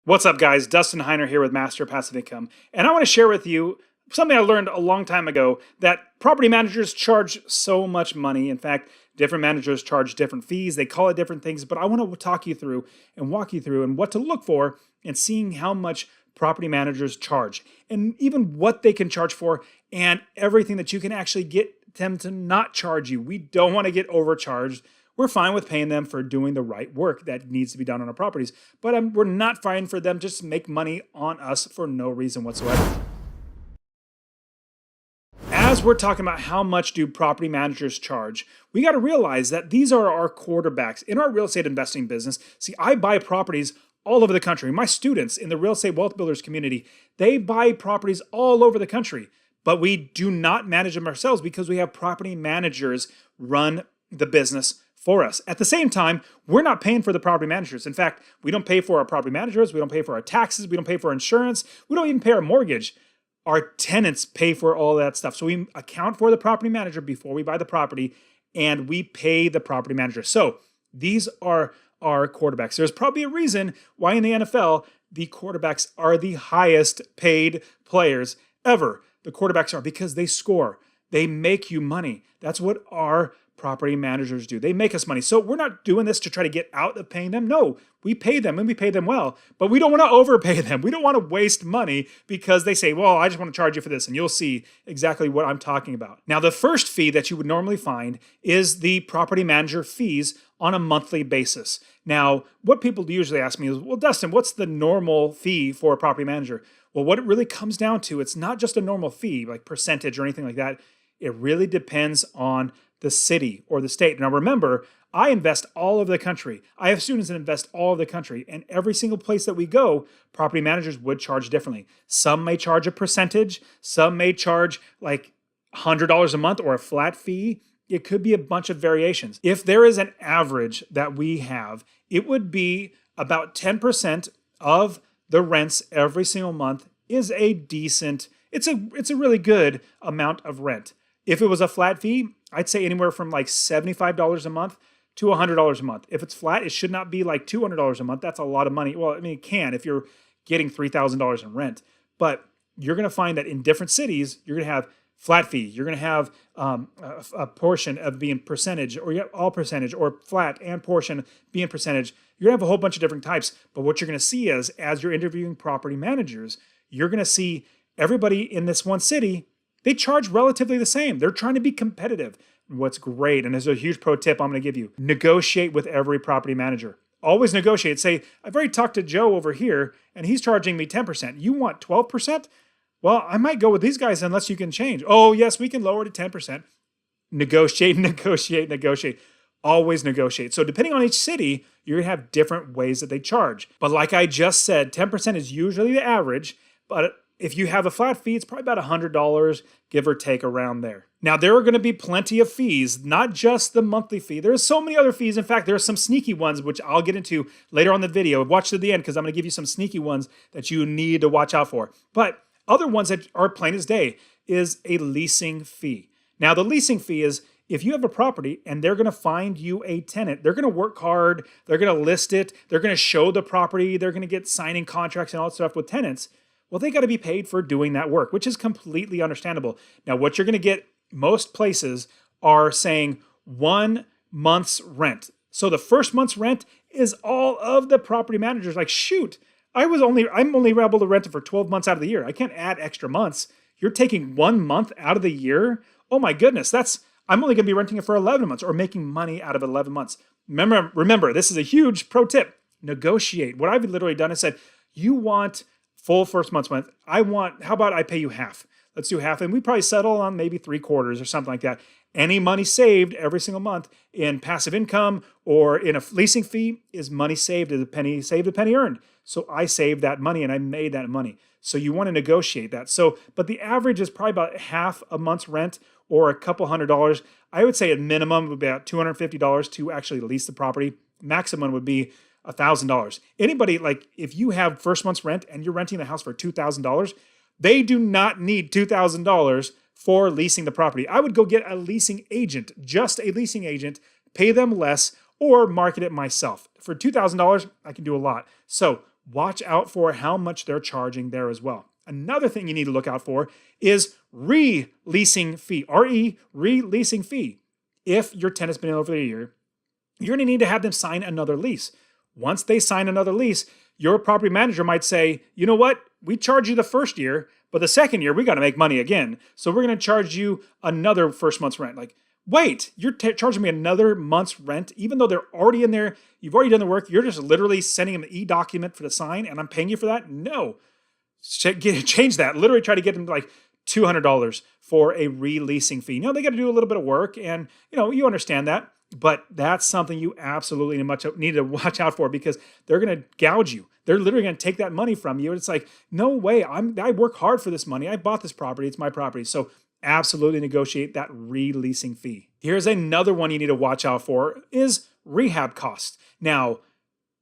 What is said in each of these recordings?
What's up, guys? Dustin Heiner here with Master Passive Income, and I want to share with you something I learned a long time ago, that property managers charge so much money. In fact, different managers charge different fees. They call it different things, but I want to talk you through and walk you through and what to look for and seeing how much property managers charge and even what they can charge for and everything that you can actually get them to not charge you. We don't want to get overcharged. We're fine with paying them for doing the right work that needs to be done on our properties, but we're not fine for them just to make money on us for no reason whatsoever. As we're talking about how much do property managers charge, we got to realize that these are our quarterbacks in our real estate investing business. See, I buy properties all over the country. My students in the real estate wealth builders community, they buy properties all over the country, but we do not manage them ourselves because we have property managers run the business for us. At the same time, we're not paying for the property managers. In fact, we don't pay for our property managers. We don't pay for our taxes. We don't pay for our insurance. We don't even pay our mortgage. Our tenants pay for all that stuff. So we account for the property manager before we buy the property, and we pay the property manager. So these are our quarterbacks. There's probably a reason why in the NFL, the quarterbacks are the highest paid players ever. The quarterbacks are because they score. They make you money. That's what our property managers do. They make us money. So we're not doing this to try to get out of paying them. No, we pay them and we pay them well, but we don't want to overpay them. We don't want to waste money because they say, well, I just want to charge you for this. And you'll see exactly what I'm talking about. Now, the first fee that you would normally find is the property manager fees on a monthly basis. Now, what people usually ask me is, well, Dustin, what's the normal fee for a property manager? Well, what it really comes down to, it's not just a normal fee, like percentage or anything like that. It really depends on the city or the state. Now remember, I invest all over the country. I have students that invest all over the country, and every single place that we go, property managers would charge differently. Some may charge a percentage, some may charge like $100 a month or a flat fee. It could be a bunch of variations. If there is an average that we have, it would be about 10% of the rents every single month is a decent, it's a really good amount of rent. If it was a flat fee, I'd say anywhere from like $75 a month to $100 a month. If it's flat, it should not be like $200 a month. That's a lot of money. Well, I mean, it can if you're getting $3,000 in rent. But you're going to find that in different cities, you're going to have flat fee. You're going to have a portion of being percentage, or all percentage, or flat and portion being percentage. You're going to have a whole bunch of different types. But what you're going to see is, as you're interviewing property managers, you're going to see everybody in this one city, they charge relatively the same. They're trying to be competitive. What's great, and there's a huge pro tip I'm going to give you, negotiate with every property manager. Always negotiate. Say, I've already talked to Joe over here, and he's charging me 10%. You want 12%? Well, I might go with these guys unless you can change. Oh, yes, we can lower to 10%. Negotiate, negotiate, negotiate. Always negotiate. So depending on each city, you're going to have different ways that they charge. But like I just said, 10% is usually the average, but if you have a flat fee, it's probably about $100, give or take around there. Now, there are going to be plenty of fees, not just the monthly fee. There's so many other fees. In fact, there are some sneaky ones, which I'll get into later on in the video. Watch to the end because I'm going to give you some sneaky ones that you need to watch out for. But other ones that are plain as day is a leasing fee. Now, the leasing fee is if you have a property and they're going to find you a tenant, they're going to work hard, they're going to list it, they're going to show the property, they're going to get signing contracts and all that stuff with tenants. Well, they got to be paid for doing that work, which is completely understandable. Now, what you're going to get, most places are saying 1 month's rent. So the first month's rent is all of the property managers. Like, shoot, I'm only able to rent it for 12 months out of the year. I can't add extra months. You're taking 1 month out of the year. Oh my goodness, I'm only going to be renting it for 11 months or making money out of 11 months. Remember, this is a huge pro tip. Negotiate. What I've literally done is said, you want full first month's rent. How about I pay you half? Let's do half. And we probably settle on maybe 3/4 or something like that. Any money saved every single month in passive income or in a leasing fee is money saved, as a penny saved, a penny earned. So I saved that money and I made that money. So you want to negotiate that. So, but the average is probably about half a month's rent or a couple $100. I would say at minimum would be about $250 to actually lease the property. Maximum would be $1,000. Anybody, like if you have first month's rent and you're renting the house for $2,000, they do not need $2,000 for leasing the property. I would go get a leasing agent, just a leasing agent, pay them less, or market it myself. For $2,000, I can do a lot. So watch out for how much they're charging there as well. Another thing you need to look out for is releasing fee, releasing fee. If your tenant's been in over a year, you're going to need to have them sign another lease. Once they sign another lease, your property manager might say, you know what, we charge you the first year, but the second year we got to make money again. So we're going to charge you another first month's rent. Like, wait, you're charging me another month's rent, even though they're already in there. You've already done the work. You're just literally sending them an e-document for the sign and I'm paying you for that? No. Change that. Literally try to get them like $200 for a releasing fee. They got to do a little bit of work and, you understand that. But that's something you absolutely need to watch out for because they're going to gouge you. They're literally going to take that money from you. And it's like, no way. I work hard for this money. I bought this property. It's my property. So absolutely negotiate that releasing fee. Here's another one you need to watch out for is rehab costs. Now,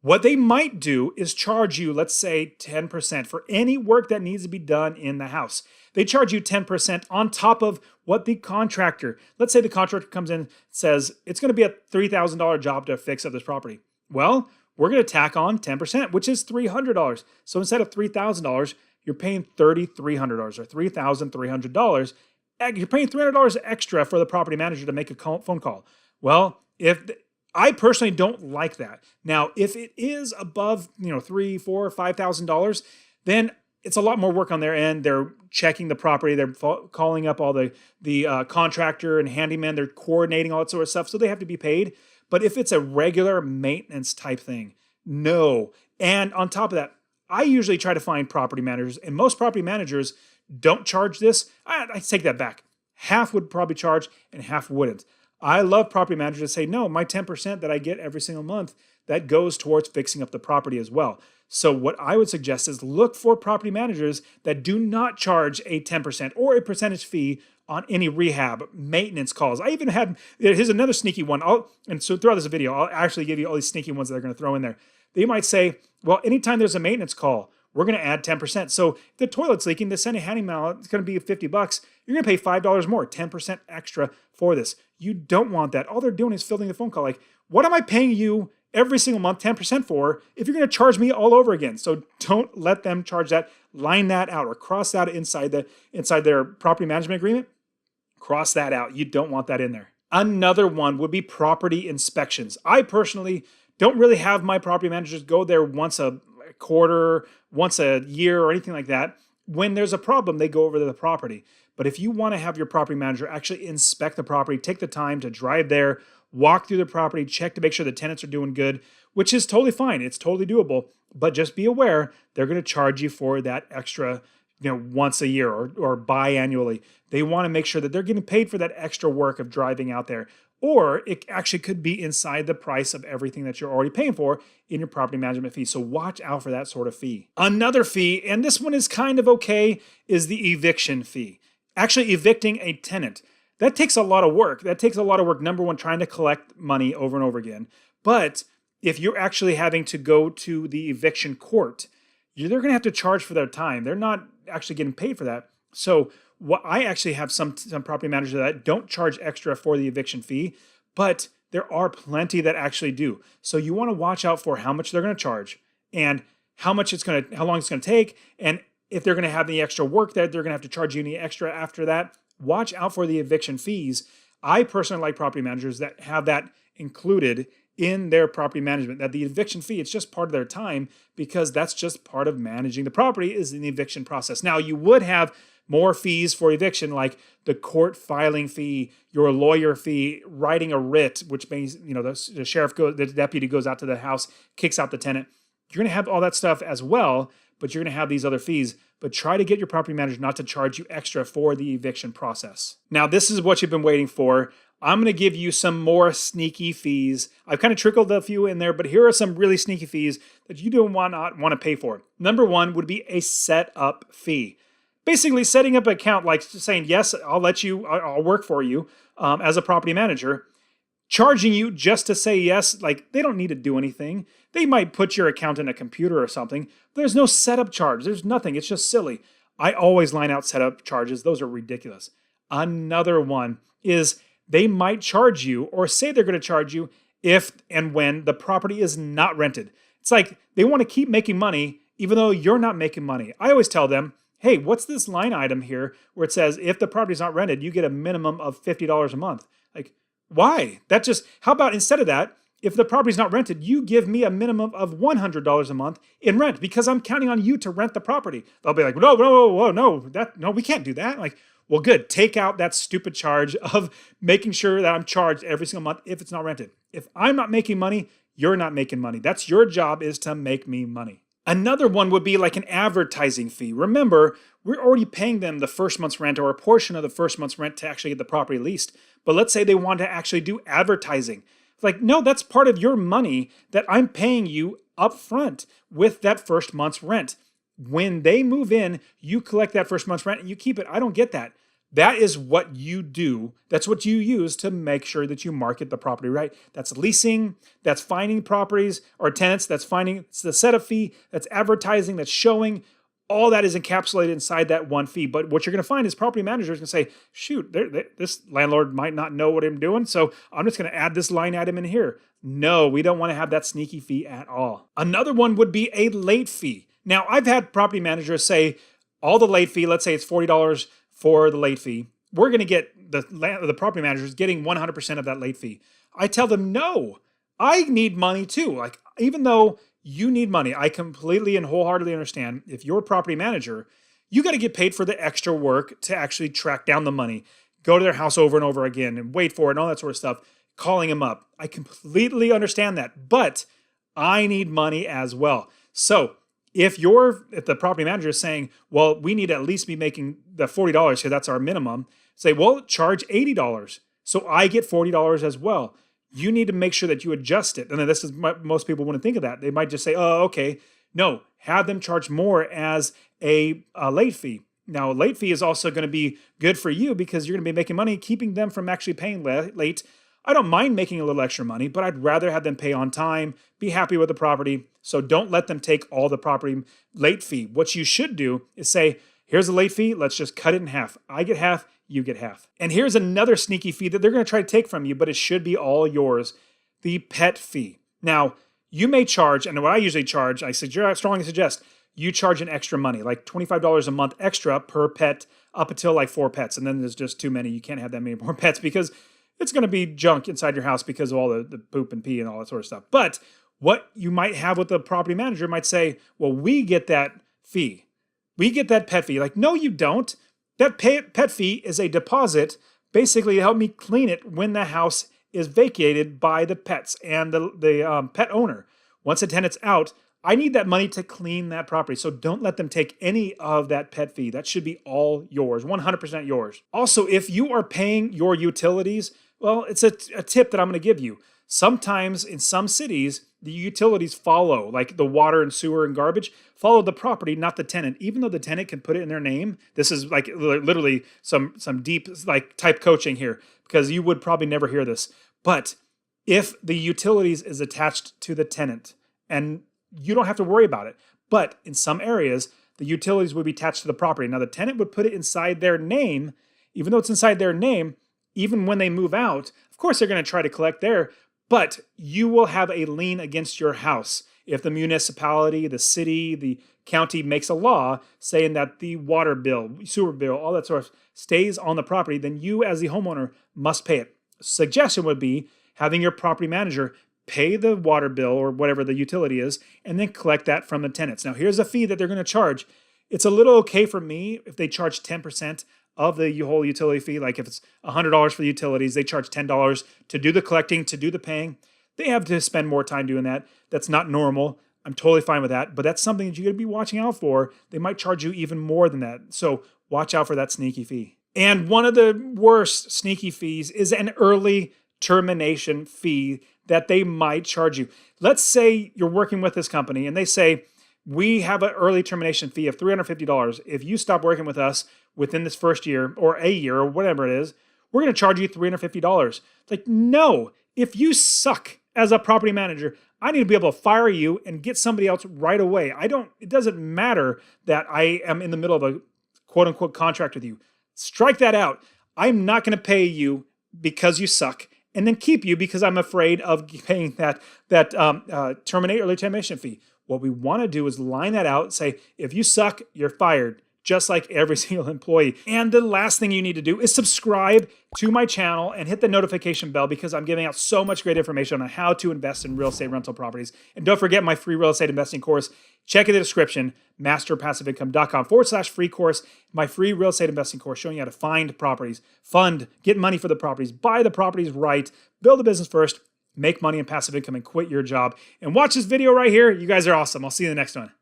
what they might do is charge you, let's say 10% for any work that needs to be done in the house. They charge you 10% on top of what the contractor, let's say the contractor comes in and says, it's going to be a $3,000 job to fix up this property. Well, we're going to tack on 10%, which is $300. So instead of $3,000, you're paying $3,300 or $3,300. You're paying $300 extra for the property manager to make a phone call. Well, I personally don't like that. Now, if it is above, $3,000, $4,000, $5,000, then it's a lot more work on their end. They're checking the property. They're calling up all the contractor and handyman. They're coordinating all that sort of stuff. So they have to be paid. But if it's a regular maintenance type thing, no. And on top of that, I usually try to find property managers, and most property managers don't charge this. I take that back. Half would probably charge and half wouldn't. I love property managers that say, no, my 10% that I get every single month, that goes towards fixing up the property as well. So what I would suggest is look for property managers that do not charge a 10% or a percentage fee on any rehab maintenance calls. I even had, here's another sneaky one. And so throughout this video, I'll actually give you all these sneaky ones that they're going to throw in there. They might say, well, anytime there's a maintenance call, we're going to add 10%. So if the toilet's leaking, the send a handyman out, it's going to be $50. You're going to pay $5 more, 10% extra for this. You don't want that. All they're doing is filling the phone call. Like, what am I paying you every single month 10% for if you're going to charge me all over again? So don't let them charge that. Line that out or cross that inside their property management agreement. Cross that out. You don't want that in there. Another one would be property inspections. I personally don't really have my property managers go there once a quarter, once a year, or anything like that. When there's a problem, they go over to the property. But if you want to have your property manager actually inspect the property, take the time to drive there, walk through the property, check to make sure the tenants are doing good, which is totally fine. It's totally doable. But just be aware, they're going to charge you for that extra, once a year or biannually. They want to make sure that they're getting paid for that extra work of driving out there. Or it actually could be inside the price of everything that you're already paying for in your property management fee. So watch out for that sort of fee. Another fee, and this one is kind of okay, is the eviction fee. Actually evicting a tenant. That takes a lot of work. Number one, trying to collect money over and over again. But if you're actually having to go to the eviction court, they're going to have to charge for their time. They're not actually getting paid for that. So I actually have some property managers that don't charge extra for the eviction fee, but there are plenty that actually do. So you want to watch out for how much they're going to charge and how long it's going to take, and if they're going to have any extra work that they're going to have to charge you any extra after that. Watch out for the eviction fees. I personally like property managers that have that included in their property management, that the eviction fee, it's just part of their time because that's just part of managing the property is in the eviction process. Now, you would have more fees for eviction, like the court filing fee, your lawyer fee, writing a writ, which means, the sheriff the deputy goes out to the house, kicks out the tenant. You're going to have all that stuff as well, but you're going to have these other fees. But try to get your property manager not to charge you extra for the eviction process. Now, this is what you've been waiting for. I'm going to give you some more sneaky fees. I've kind of trickled a few in there, but here are some really sneaky fees that you don't want to pay for. Number one would be a setup fee. Basically, setting up an account, like saying, yes, I'll work for you as a property manager. Charging you just to say yes, like they don't need to do anything. They might put your account in a computer or something. There's no setup charge. There's nothing. It's just silly. I always line out setup charges. Those are ridiculous. Another one is they might charge you or say they're going to charge you if and when the property is not rented. It's like they want to keep making money even though you're not making money. I always tell them, hey, what's this line item here where it says if the property's not rented, you get a minimum of $50 a month? Like, why? How about instead of that, if the property's not rented, you give me a minimum of $100 a month in rent because I'm counting on you to rent the property. They'll be like, no, we can't do that. Like, well, good. Take out that stupid charge of making sure that I'm charged every single month if it's not rented. If I'm not making money, you're not making money. That's your job, is to make me money. Another one would be like an advertising fee. Remember, we're already paying them the first month's rent or a portion of the first month's rent to actually get the property leased. But let's say they want to actually do advertising. Like, no, that's part of your money that I'm paying you up front with that first month's rent. When they move in, you collect that first month's rent and you keep it. I don't get that. That is what you do. That's what you use to make sure that you market the property right. That's leasing, that's finding properties or tenants, that's the setup fee, that's advertising, that's showing. All that is encapsulated inside that one fee. But what you're going to find is property managers going to say, shoot, this landlord might not know what I'm doing, so I'm just going to add this line item in here. No, we don't want to have that sneaky fee at all. Another one would be a late fee. Now, I've had property managers say all the late fee, let's say it's $40 for the late fee. We're going to get the property managers getting 100% of that late fee. I tell them, no, I need money too. Like, even though you need money, I completely and wholeheartedly understand. If you're a property manager, you got to get paid for the extra work to actually track down the money, go to their house over and over again and wait for it and all that sort of stuff, calling them up. I completely understand that, but I need money as well. So if the property manager is saying, well, we need to at least be making the $40 here, that's our minimum, say, well, charge $80. So I get $40 as well. You need to make sure that you adjust it. And then most people wouldn't think of that. They might just say, oh, okay. No, have them charge more as a late fee. Now, a late fee is also going to be good for you because you're going to be making money, keeping them from actually paying late. I don't mind making a little extra money, but I'd rather have them pay on time, be happy with the property. So don't let them take all the property late fee. What you should do is say, here's a late fee. Let's just cut it in half. I get half. You get half. And here's another sneaky fee that they're going to try to take from you, but it should be all yours, the pet fee. Now, you may charge, and what I usually charge, I strongly suggest you charge an extra money, like $25 a month extra per pet up until like 4 pets. And then there's just too many. You can't have that many more pets because it's going to be junk inside your house because of all the poop and pee and all that sort of stuff. But what you might have with the property manager might say, well, we get that fee. We get that pet fee. Like, no, you don't. That pet fee is a deposit basically to help me clean it when the house is vacated by the pets and the pet owner. Once the tenant's out, I need that money to clean that property. So don't let them take any of that pet fee. That should be all yours, 100% yours. Also, if you are paying your utilities, well, it's a tip that I'm going to give you. Sometimes in some cities, the utilities follow, like the water and sewer and garbage, follow the property, not the tenant. Even though the tenant can put it in their name, this is like literally some deep like type coaching here, because you would probably never hear this. But if the utilities is attached to the tenant, and you don't have to worry about it, but in some areas, the utilities would be attached to the property. Now the tenant would put it inside their name, even though it's inside their name, even when they move out, of course they're going to try to collect there, but you will have a lien against your house if the municipality, the city, the county makes a law saying that the water bill, sewer bill, all that sort of stays on the property, then you as the homeowner must pay it. Suggestion would be having your property manager pay the water bill or whatever the utility is, and then collect that from the tenants. Now, here's a fee that they're going to charge. It's a little okay for me if they charge 10% of the whole utility fee. Like if it's $100 for the utilities, they charge $10 to do the collecting, to do the paying. They have to spend more time doing that. That's not normal. I'm totally fine with that, but that's something that you're going to be watching out for. They might charge you even more than that. So watch out for that sneaky fee. And one of the worst sneaky fees is an early termination fee that they might charge you. Let's say you're working with this company and they say, we have an early termination fee of $350. If you stop working with us within this first year or a year or whatever it is, we're going to charge you $350. It's like, no, if you suck as a property manager, I need to be able to fire you and get somebody else right away. It doesn't matter that I am in the middle of a quote unquote contract with you. Strike that out. I'm not going to pay you because you suck and then keep you because I'm afraid of paying that early termination fee. What we want to do is line that out, say, if you suck, you're fired, just like every single employee. And the last thing you need to do is subscribe to my channel and hit the notification bell, because I'm giving out so much great information on how to invest in real estate rental properties. And don't forget my free real estate investing course. Check in the description, masterpassiveincome.com/free course. My free real estate investing course showing you how to find properties, fund, get money for the properties, buy the properties right, build a business first, make money in passive income, and quit your job. And watch this video right here. You guys are awesome. I'll see you in the next one.